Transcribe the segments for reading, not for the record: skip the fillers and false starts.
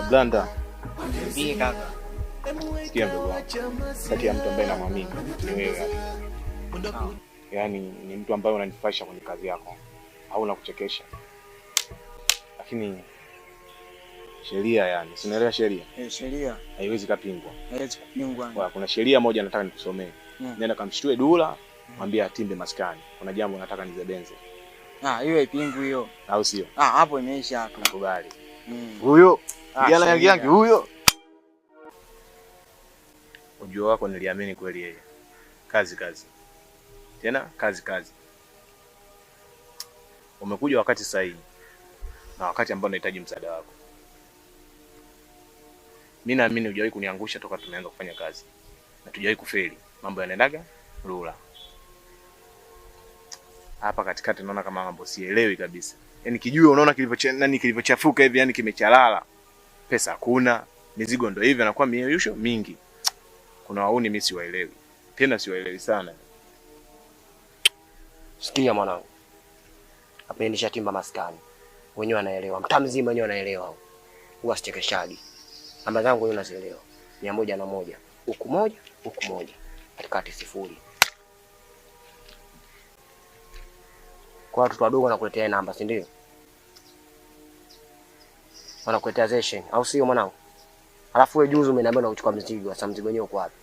Blanda. Ndiye kaka. Sikia mdogo wangu. Kati ya mtu ambaye namwamini ni wewe hapa. Yaani ni mtu ambaye unanifurahisha kwenye kazi yako. Au unakuchekesha. Lakini sheria yani, unaelewa sheria? Sheria haiwezi kupingwa. Haiwezi kupingwa. Kuna sheria moja nataka nikusomee. Nenda kamshtue Dula, mwambie atimbe maskani. Kuna jambo nataka nizebenze. Hiyo haipingwi hiyo. Au sio? Hapo imeisha hapo. Nakubali. Huyo kijana yangu huyo. Ujio wako niliamini kweli yeye. Kazi. Tena kazi. Umekuja wakati sahihi. Na wakati ambao nahitaji msaada wako. Mimi naamini hujawahi kuniangusha toka tumeanza kufanya kazi. Na tujawahi kufeli. Mambo yanaendaga Lula. Hapa katikati naona kama mambo sielewi kabisa. Yaani kijue unaona kilivyochafuka hivi, yani kimechalala. Pesa hakuna, mizigo ndio hivi anakuwa mieyusho mingi. Kuna wauni mimi siwaelewi. Tena siwaelewi sana. Sikia mwanangu. Hapa nishatimba maskani. Wenyewe wanaelewa. Mtaa mzima wenyewe wanaelewa. Huwa sichekeshaji. Namba zangu wewe unazielewa. 101. Huku moja. Katikati 0. Kwa watu wadogo wanakuletea namba, si ndio? Wanakuletea session, au sio mwanangu? Alafu wewe juzi umeniambia unachukua mzigo, sasa mzigo wenyewe uko wapi?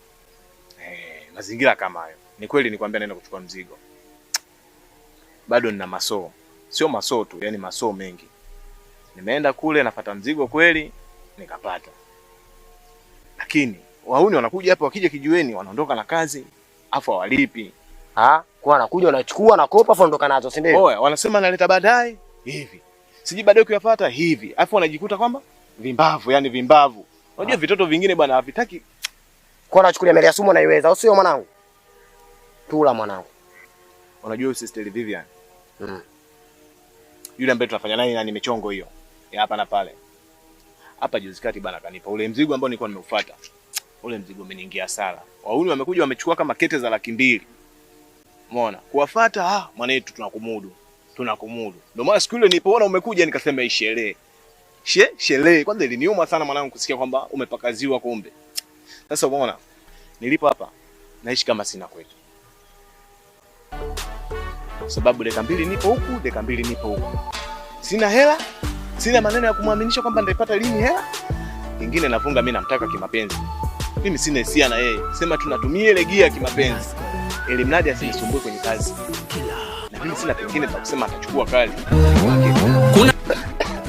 Mazingira kama hayo. Ni kweli nikwambia naenda kuchukua mzigo. Bado nina masoo. Sio masoo tu, yani masoo mengi. Nimeenda kule nafuata mzigo kweli, nikapata. Lakini wauni wanakuja hapa, wakija kijiweni wanaondoka na kazi, afu hawalipi. Kwa anakuja wanachukua na kopa afu ondoka nazo, si ndio? Oya, wanasema naleta baadaye hivi. Siji baadaye kuyafuata hivi. Afu wanajikuta kwamba vimbavu. Unajua vitoto vingine bwana havitaki. Kwa anachukulia meli ya sumu na iweza, au sio mwanangu? Tula mwanangu. Unajua Sister Vivian? Yule ambaye tunafanya naye na nimechongo hiyo. Ya hapa na pale. Hapa juzi kati bana kanipa ule mzigo ambao nilikuwa nimeufuata. Ule mzigo umeniingia sala. Wauni wamekuja wamechukua kama kete za 200,000. Umeona? Kuwafuata mwanetu tunakumudu. Ndio maana siku ile nilipoona umekuja nikasema isherehe. Sherehe. Kwanza iliniuma sana mwanangu kusikia kwamba umepakaziwa kumbe. Sasa umeona? Nilipo hapa naishi kama sina kwetu. Sababu dakika 2 nipo huku, dakika 2 nipo huku. Sina hela, sina maneno ya kumwaminisha kwamba nitaipata lini hela. Kingine nafunga mimi namtaka kimapenzi. Mimi sina hisia na yeye. Sema tunatumia ile gia kimapenzi. Ili mradi asinisumbue kwenye kazi. Na mimi sina pengine pa kusema atachukua kazi.